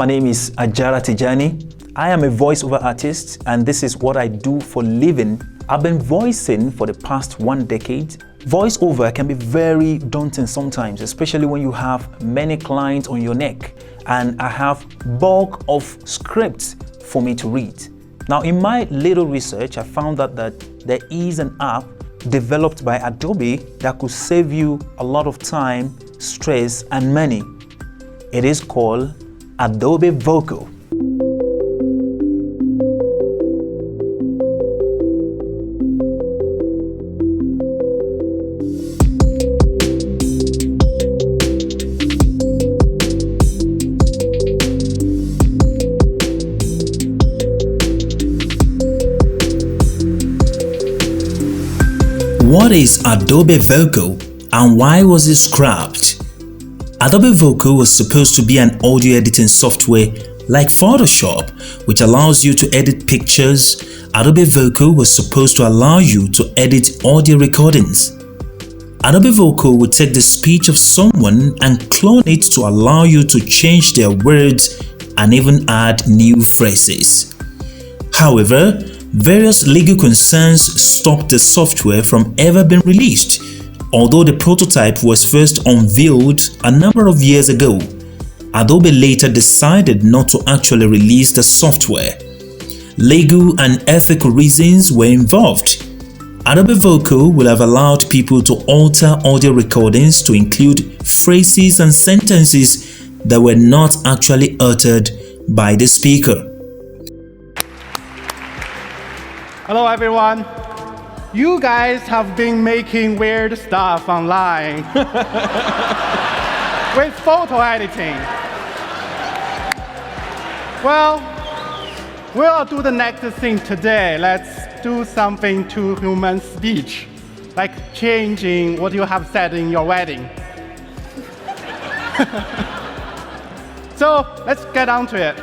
my name is Ajara Tijani. I am a voiceover artist and this is what I do for a living. I've been voicing for the past 1 decade. Voiceover can be very daunting sometimes, especially when you have many clients on your neck and I have bulk of scripts for me to read. Now, in my little research, I found that there is an app developed by Adobe that could save you a lot of time, stress, and money. It is called Adobe Vocal. What is Adobe Vocal and why was it scrapped? Adobe Vocal was supposed to be an audio editing software like Photoshop, which allows you to edit pictures. Adobe Vocal was supposed to allow you to edit audio recordings. Adobe Vocal would take the speech of someone and clone it to allow you to change their words and even add new phrases. However, various legal concerns stopped the software from ever being released, although the prototype was first unveiled a number of years ago. Adobe later decided not to actually release the software. Legal and ethical reasons were involved. Adobe Vocal will have allowed people to alter audio recordings to include phrases and sentences that were not actually uttered by the speaker. Hello everyone. You guys have been making weird stuff online with photo editing. Well, we'll do the next thing today. Let's do something to human speech, like changing what you have said in your wedding. So let's get on to it.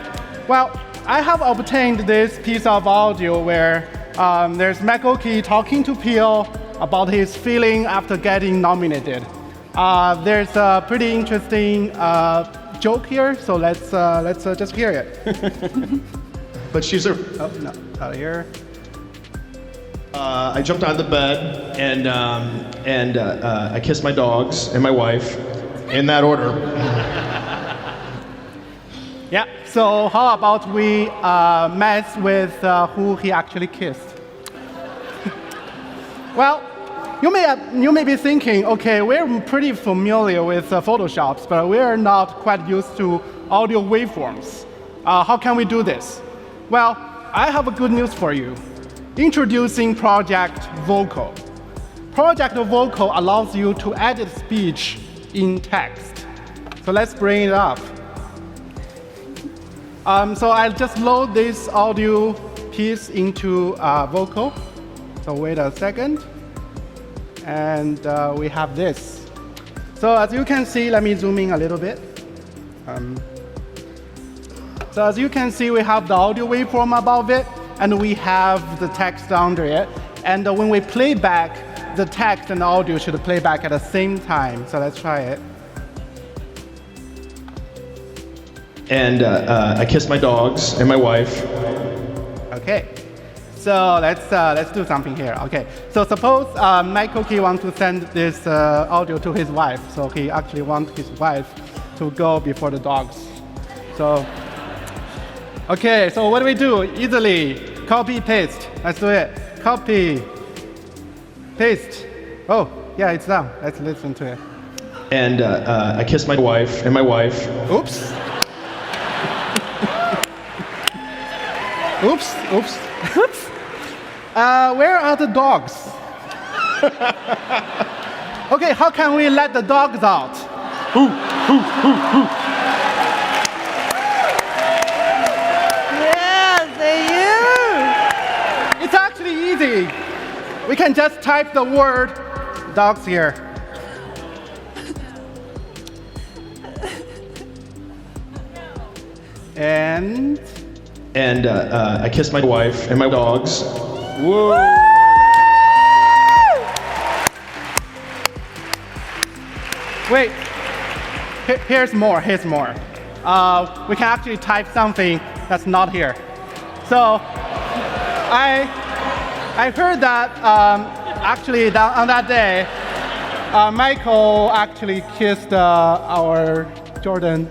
Well, I have obtained this piece of audio where there's Michael Key talking to Peel about his feeling after getting nominated. There's a pretty interesting joke here, so let's just hear it. But she's a... Oh, no, out of here. I jumped out of the bed and I kissed my dogs and my wife in that order. Yeah, so how about we mess with who he actually kissed? Well, you may be thinking, okay, we're pretty familiar with Photoshop, but we're not quite used to audio waveforms. How can we do this? Well, I have a good news for you. Introducing Project Vocal. Project Vocal allows you to edit speech in text. So let's bring it up. So I'll just load this audio piece into Vocal. So wait a second. And we have this. So as you can see, let me zoom in a little bit. So as you can see, we have the audio waveform above it, and we have the text under it. And when we play back, the text and the audio should play back at the same time. So let's try it. And I kissed my dogs and my wife. Okay, so let's do something here. Okay, so suppose Michael Key wants to send this audio to his wife. So he actually wants his wife to go before the dogs. So, okay, so what do we do? Easily copy, paste. Let's do it. Copy, paste. Oh, yeah, it's done. Let's listen to it. And I kissed my wife and my wife. Oops. Oops, oops, oops. Where are the dogs? Okay, how can we let the dogs out? Yes, they It's actually easy. We can just type the word dogs here. And I kissed my wife and my dogs. Whoa! Wait, here's more. we can actually type something that's not here. So I heard that actually on that day, Michael actually kissed our Jordan.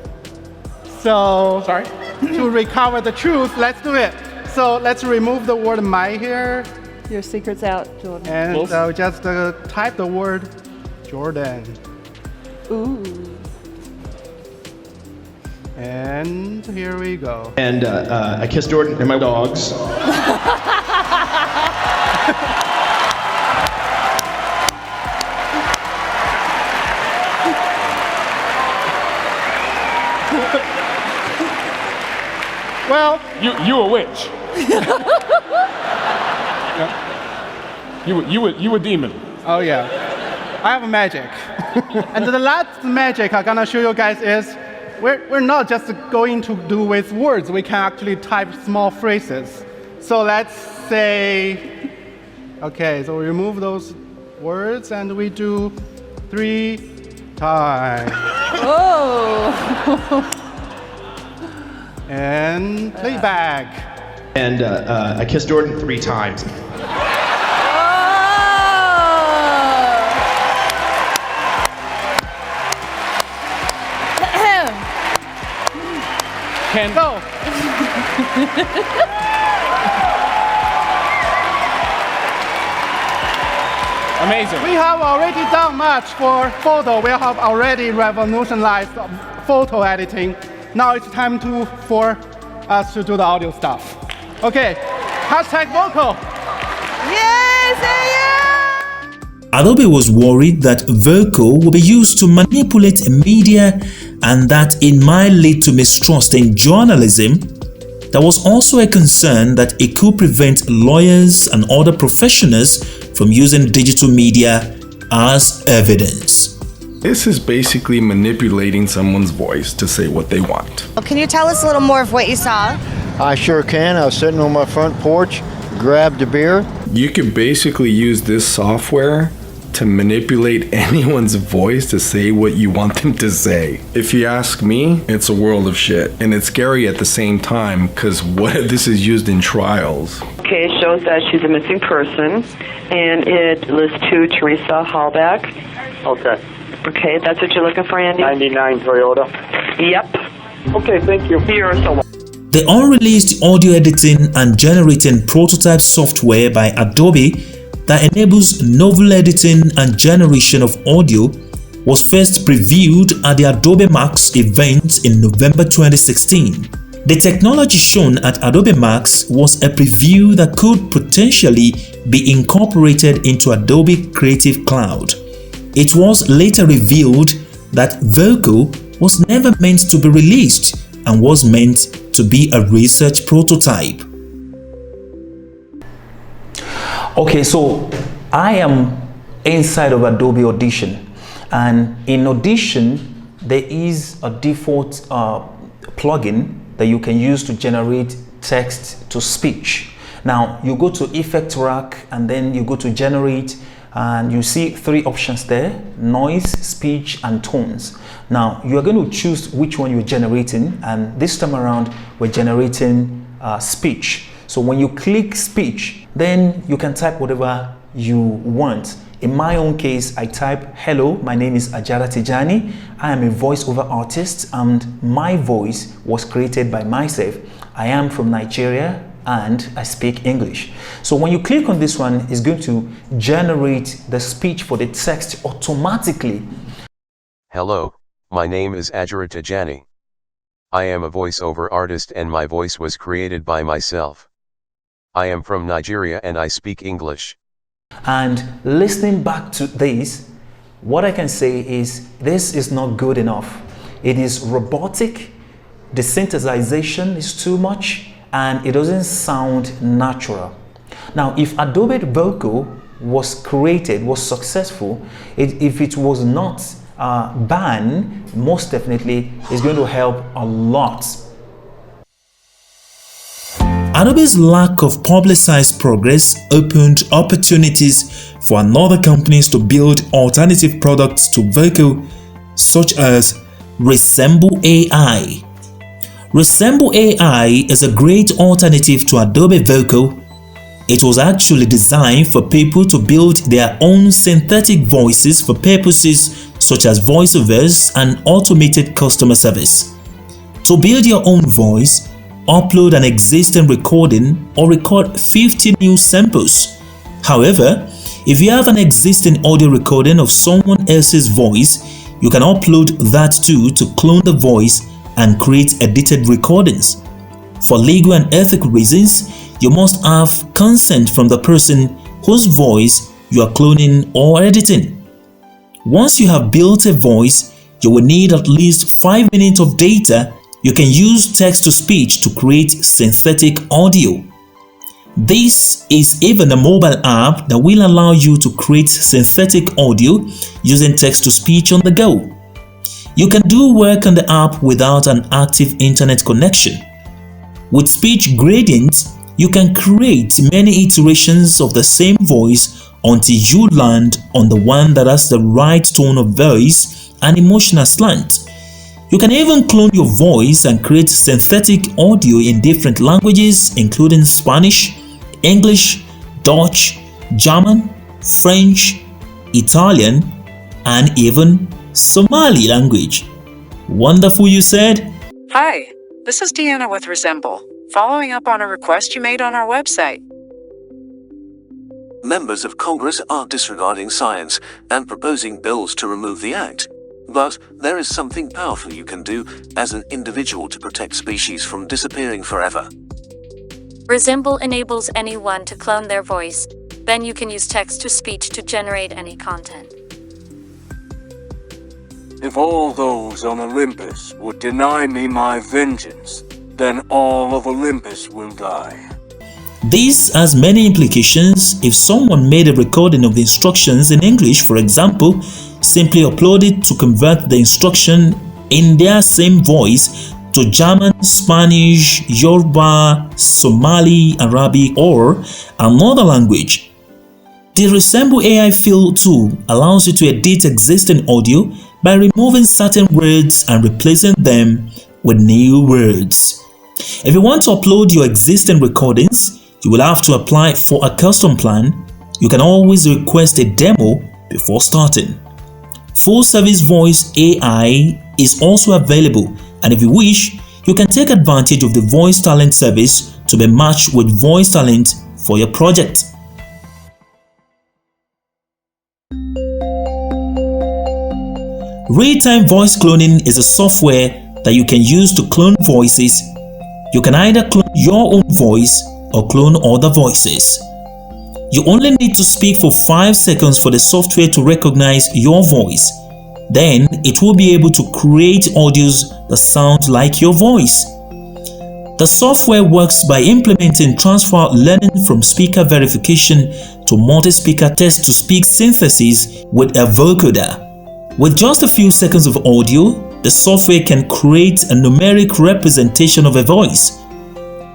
So Sorry? to recover the truth, let's do it. So let's remove the word my here. Your secret's out, Jordan. And just type the word Jordan. Ooh. And here we go. And I kissed Jordan and my dogs. Well, You a witch. You a demon. oh yeah, I have magic. And the last magic I'm gonna show you guys is we're not just going to do with words. We can actually type small phrases. So let's say, okay, so we remove those words and we do 3 times. Oh. And playback. And I kissed Jordan 3 times. Can Go. amazing. We have already done much for photo. We have already revolutionized photo editing. Now it's time for us to do the audio stuff. Okay, #vocal. Adobe was worried that vocal will be used to manipulate media and that it might lead to mistrust in journalism. There was also a concern that it could prevent lawyers and other professionals from using digital media as evidence. This is basically manipulating someone's voice to say what they want. Well, can you tell us a little more of what you saw? I sure can. I was sitting on my front porch, grabbed a beer. You could basically use this software to manipulate anyone's voice to say what you want them to say. If you ask me, it's a world of shit. And it's scary at the same time because what if this is used in trials? Okay, it shows that she's a missing person, and it lists to Teresa Hallback. Okay. Okay, that's what you're looking for, Andy? 99 Toyota. Yep. Okay, thank you. You're so welcome. The unreleased audio editing and generating prototype software by Adobe that enables novel editing and generation of audio was first previewed at the Adobe Max event in November 2016. The technology shown at Adobe Max was a preview that could potentially be incorporated into Adobe Creative Cloud. It was later revealed that Vocal was never meant to be released and was meant to be a research prototype. Okay, so I am inside of Adobe Audition, and in Audition there is a default plugin that you can use to generate text to speech. Now you go to Effect Rack and then you go to Generate, and you see 3 options there: noise, speech, and tones. Now you are going to choose which one you're generating, and this time around we're generating speech. So when you click speech, then you can type whatever you want. In my own case, I type, "Hello, my name is Ajara Tijani. I am a voiceover artist and my voice was created by myself. I am from Nigeria and I speak English." So when you click on this one, it's going to generate the speech for the text automatically. Hello, my name is Ajara Tijani. I am a voiceover artist and my voice was created by myself. I am from Nigeria and I speak English. And listening back to this, what I can say is this is not good enough. It is robotic, the synthesization is too much, and it doesn't sound natural. Now, if Adobe Vocal was created, was successful, if it was not banned, most definitely is going to help a lot. Adobe's lack of publicized progress opened opportunities for other companies to build alternative products to Vocal, such as Resemble AI, Resemble AI is a great alternative to Adobe Vocal. It was actually designed for people to build their own synthetic voices for purposes such as voiceovers and automated customer service. To build your own voice, upload an existing recording or record 50 new samples. However, if you have an existing audio recording of someone else's voice, you can upload that too to clone the voice and create edited recordings. For legal and ethical reasons, you must have consent from the person whose voice you are cloning or editing. Once you have built a voice, you will need at least 5 minutes of data. You can use text-to-speech to create synthetic audio. This is even a mobile app that will allow you to create synthetic audio using text-to-speech on the go. You can do work on the app without an active internet connection. With speech gradients, you can create many iterations of the same voice until you land on the one that has the right tone of voice and emotional slant. You can even clone your voice and create synthetic audio in different languages including Spanish, English, Dutch, German, French, Italian, and even Somali language. Wonderful, you said? Hi, this is Deanna with Resemble, following up on a request you made on our website. Members of Congress are disregarding science and proposing bills to remove the act. But there is something powerful you can do as an individual to protect species from disappearing forever. Resemble enables anyone to clone their voice. Then you can use text-to-speech to generate any content. If all those on Olympus would deny me my vengeance, then all of Olympus will die. This has many implications. If someone made a recording of the instructions in English, for example, simply upload it to convert the instruction in their same voice to German, Spanish, Yoruba, Somali, Arabic, or another language. The Resemble AI field tool allows you to edit existing audio by removing certain words and replacing them with new words. If you want to upload your existing recordings, you will have to apply for a custom plan. You can always request a demo before starting. Full service voice AI is also available, and if you wish, you can take advantage of the voice talent service to be matched with voice talent for your project. Real-time voice cloning is a software that you can use to clone voices. You can either clone your own voice or clone other voices. You only need to speak for 5 seconds for the software to recognize your voice. Then it will be able to create audios that sound like your voice. The software works by implementing transfer learning from speaker verification to multi-speaker text-to-speech synthesis with a vocoder. With just a few seconds of audio, the software can create a numeric representation of a voice.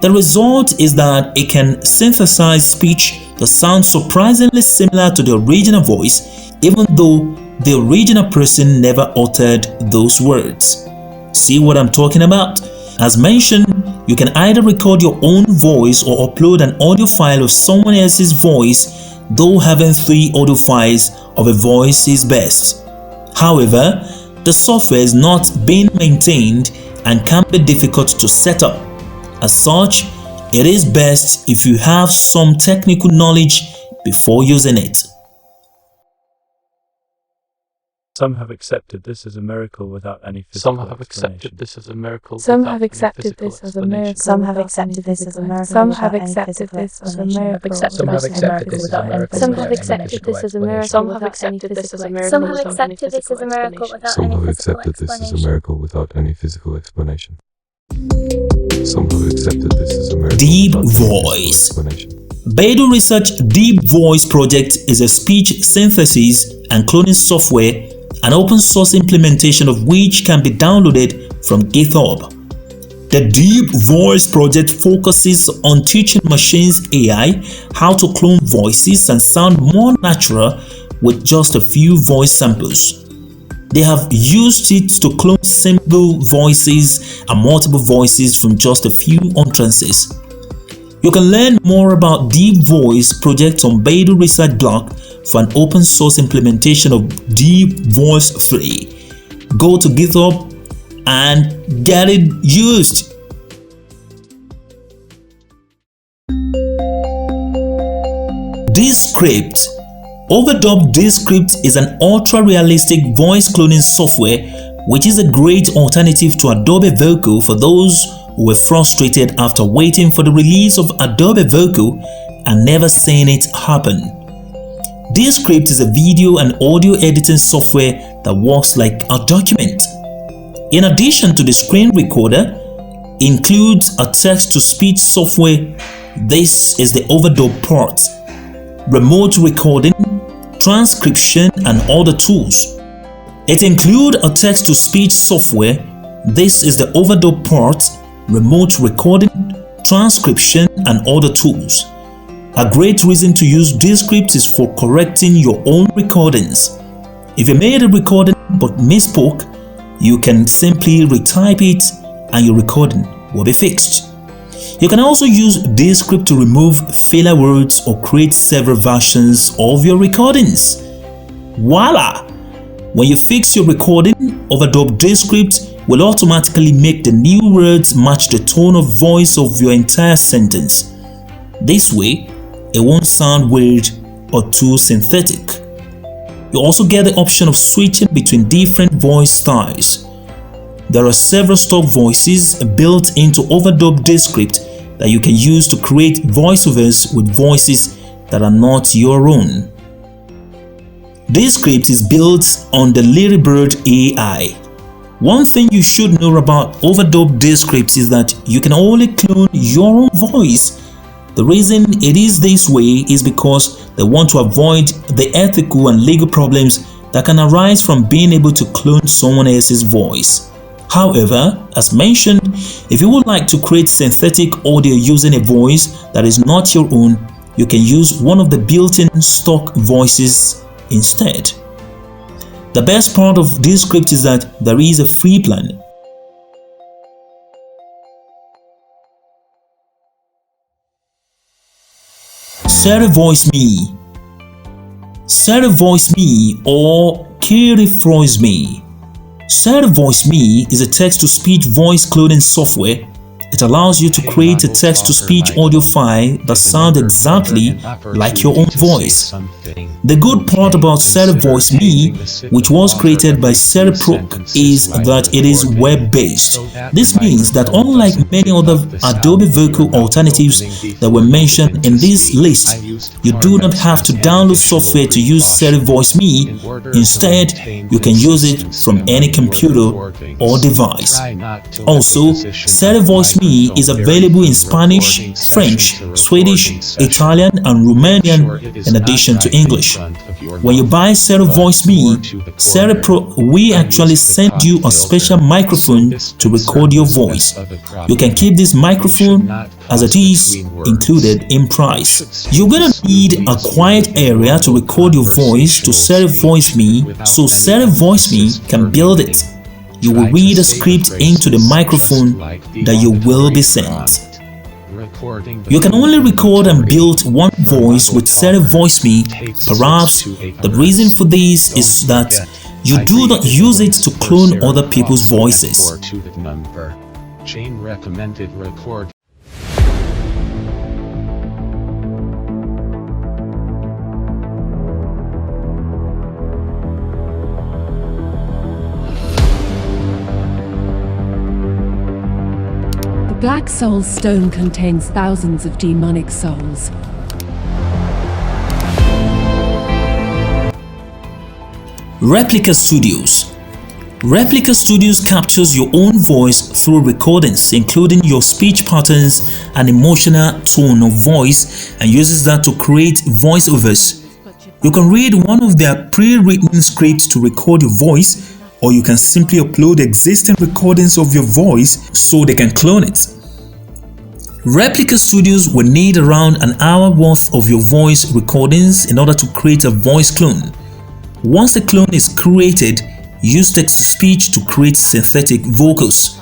The result is that it can synthesize speech that sounds surprisingly similar to the original voice, even though the original person never uttered those words. See what I'm talking about? As mentioned, you can either record your own voice or upload an audio file of someone else's voice, though having 3 audio files of a voice is best. However, the software is not being maintained and can be difficult to set up. As such, it is best if you have some technical knowledge before using it. Some have accepted this as a miracle without any physical Some have accepted this as a miracle. Some have accepted this as a miracle. Some have accepted this as a miracle. Some have accepted this as a miracle. Some have accepted this as a miracle. Some have accepted this as a miracle. Some have accepted this as a miracle. Some have accepted this as a miracle without Some any have physical accepted this as a explanation. miracle without any physical explanation. Some have accepted this as a miracle. Deep Voice. Beidou Research Deep Voice Project is a speech synthesis and cloning software, an open source implementation of which can be downloaded from GitHub. The Deep Voice project focuses on teaching machines AI how to clone voices and sound more natural with just a few voice samples. They have used it to clone single voices and multiple voices from just a few utterances. You can learn more about Deep Voice project on Baidu Research blog for an open source implementation of Deep Voice 3. Go to GitHub and get it used. Descript. Overdub Descript is an ultra-realistic voice cloning software which is a great alternative to Adobe Vocal for those who were frustrated after waiting for the release of Adobe Vocal and never seeing it happen. Descript is a video and audio editing software that works like a document. In addition to the screen recorder, includes a text-to-speech software. This is the overdub part, remote recording, transcription, and other tools. It includes a text-to-speech software. This is the overdub part, remote recording, transcription, and other tools. A great reason to use Descript is for correcting your own recordings. If you made a recording but misspoke, you can simply retype it and your recording will be fixed. You can also use Descript to remove filler words or create several versions of your recordings. Voila! When you fix your recording, Overdub Descript will automatically make the new words match the tone of voice of your entire sentence. This way, it won't sound weird or too synthetic. You also get the option of switching between different voice styles. There are several stock voices built into Overdub Descript that you can use to create voiceovers with voices that are not your own. Descript is built on the Ladybird AI. One thing you should know about Overdub Descript is that you can only clone your own voice. The reason it is this way is because they want to avoid the ethical and legal problems that can arise from being able to clone someone else's voice. However, as mentioned, if you would like to create synthetic audio using a voice that is not your own, you can use one of the built-in stock voices instead. The best part of Descript is that there is a free plan. Sarah Voice Me. Sarah Voice Me or Kiri Voice Me. Sarah Voice Me is a text-to-speech voice cloning software. It allows you to create a text-to-speech audio file that sounds exactly like your own voice. The good part about Sarah Voice Me, which was created by Sarah Proc, is that it is web-based. This means that unlike many other Adobe Vocal alternatives that were mentioned in this list, you do not have to download software to use Sarah Voice Me. Instead, you can use it from any computer or device. Also, Sarah Voice Me is available in Spanish, French, Swedish, Italian, and Romanian, in addition to English. When you buy Sarah Voice Me, Sarah Pro, we actually send you a special microphone to record your voice. You can keep this microphone as it is included in price. You're gonna need a quiet area to record your voice to Sarah Voice Me, so Sarah Voice Me can build it. You will read a script into the microphone that you will be sent. You can only record and build one voice with Sarah Voice Me. Perhaps the reason for this is that you do not use it to clone other people's voices. Chain recommended record. The Black Soul Stone contains thousands of demonic souls. Replica Studios. Replica Studios captures your own voice through recordings, including your speech patterns and emotional tone of voice, and uses that to create voiceovers. You can read one of their pre-written scripts to record your voice, or you can simply upload existing recordings of your voice so they can clone it. Replica Studios will need around an hour worth of your voice recordings in order to create a voice clone. Once a clone is created, use text-to-speech to create synthetic vocals.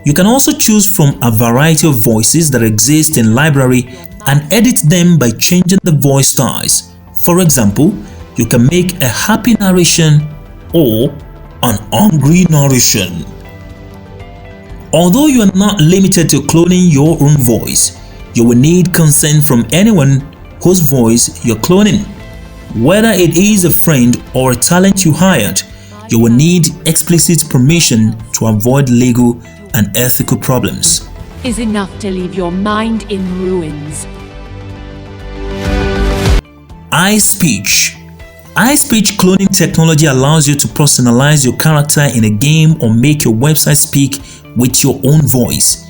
You can also choose from a variety of voices that exist in library and edit them by changing the voice styles. For example, you can make a happy narration or an angry narration. Although you are not limited to cloning your own voice, you will need consent from anyone whose voice you're cloning. Whether it is a friend or a talent you hired, you will need explicit permission to avoid legal and ethical problems. Is enough to leave your mind in ruins. iSpeech. iSpeech cloning technology allows you to personalize your character in a game or make your website speak with your own voice.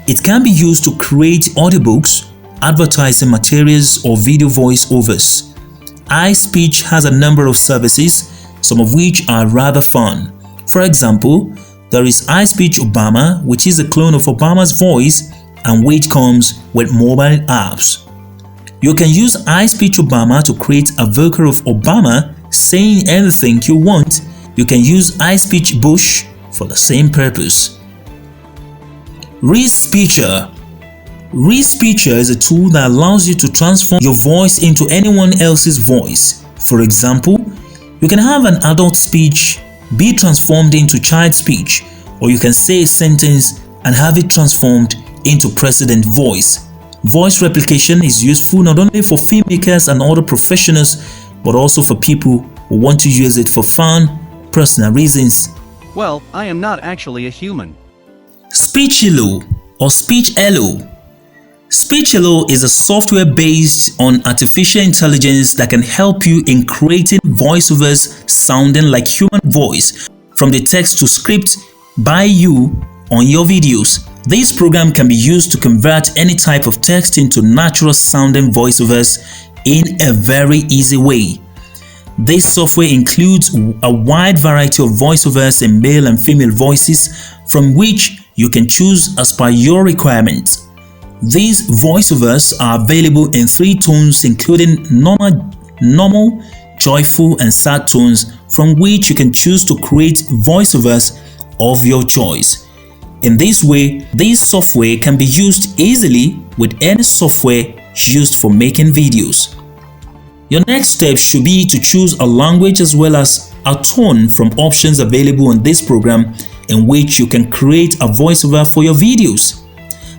It can be used to create audiobooks, advertising materials, or video voiceovers. iSpeech has a number of services, some of which are rather fun. For example, there is iSpeech Obama, which is a clone of Obama's voice and which comes with mobile apps. You can use iSpeech Obama to create a vocal of Obama saying anything you want. You can use iSpeech Bush for the same purpose. ReSpeecher. ReSpeecher is a tool that allows you to transform your voice into anyone else's voice. For example, you can have an adult speech be transformed into child speech, or you can say a sentence and have it transformed into president voice. Voice replication is useful not only for filmmakers and other professionals, but also for people who want to use it for fun, personal reasons. Well, I am not actually a human. Speechelo or Speechelo. Speechelo is a software based on artificial intelligence that can help you in creating voiceovers sounding like human voice from the text to script by you on your videos. This program can be used to convert any type of text into natural sounding voiceovers in a very easy way. This software includes a wide variety of voiceovers in male and female voices from which you can choose as per your requirements. These voiceovers are available in 3 tones including normal, joyful and sad tones from which you can choose to create voiceovers of your choice. In this way, this software can be used easily with any software used for making videos. Your next step should be to choose a language as well as a tone from options available in this program in which you can create a voiceover for your videos.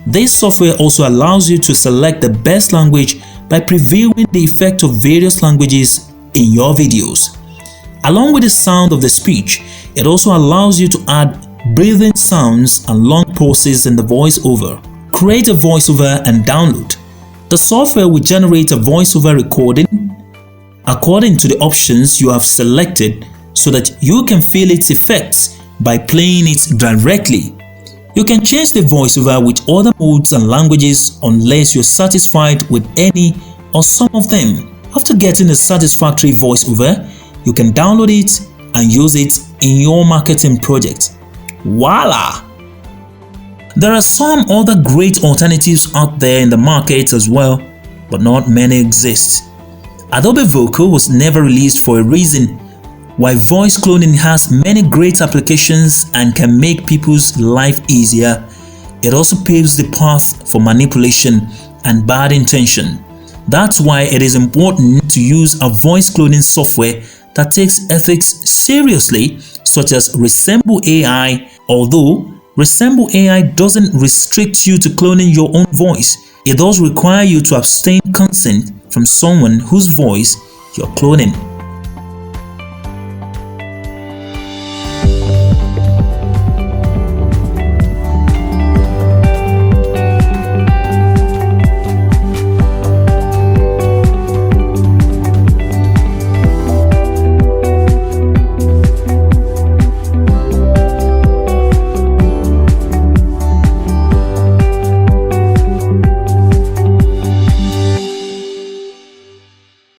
This software also allows you to select the best language by previewing the effect of various languages in your videos. Along with the sound of the speech, it also allows you to add breathing sounds and long pauses in the voiceover. Create a voiceover and download. The software will generate a voiceover recording according to the options you have selected so that you can feel its effects by playing it directly. You can change the voiceover with other modes and languages unless you're satisfied with any or some of them. After getting a satisfactory voiceover, you can download it and use it in your marketing project. Voila! There are some other great alternatives out there in the market as well, but not many exist. Adobe Vocal was never released for a reason. While voice cloning has many great applications and can make people's life easier, it also paves the path for manipulation and bad intention. That's why it is important to use a voice cloning software that takes ethics seriously, such as Resemble AI. Although Resemble AI doesn't restrict you to cloning your own voice, it does require you to obtain consent from someone whose voice you're cloning.